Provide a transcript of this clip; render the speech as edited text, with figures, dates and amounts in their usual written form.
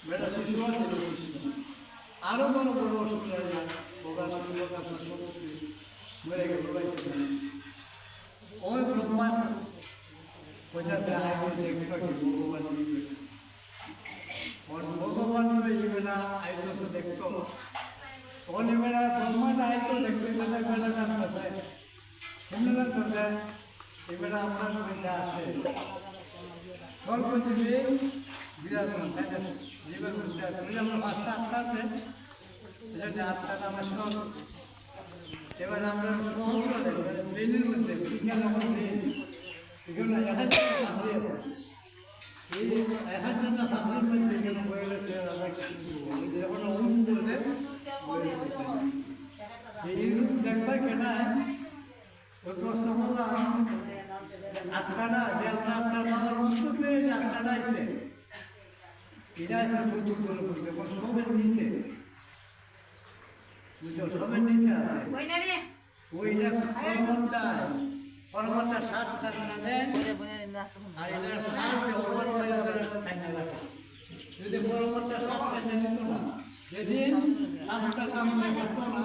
বেটা শিশু আছে আরো বড় বড় অসুখ প্রকাশন মেরে গেল ওই ব্রহ্মা ওইটাতে আগে দেখবে ভগবান ভগবান বেলা আইতো তো দেখতো ওনে বেলা ব্রহ্মাটা আইতো দেখতে গেলে বেলাটা কোথায় কেমন কোথায় এবারে আপনার মধ্যে আছে সর্বজীবী বিরাজমান তাই না জীবের মধ্যে আছে আমরা বাচ্চা আত্মা আছে এটা আত্মাটা আমরা সহজ এবার আমরা সহজ ব্রেনের মধ্যে বিজ্ঞান আমাদের এগুলো এই 1000টা ভাবনার মধ্যে কেন হয়ে গেছে যখন অনুভব করলে এই দেখবা কেন ওই প্রশ্ন করলাম আত্মাটা যে আপনার বাবার অন্তরে যে আত্মাটা আছে এটা আছে চতুর্থ এবং সবের নিচে বুঝছো সবের নিচে আছে ওইটা পরমাত্মা শ্বাস থাকনা দেন আর এটা যদি পরমাত্মা শ্বাস থাকতে দিত না যেদিন শ্বাসটা কামনা করতো না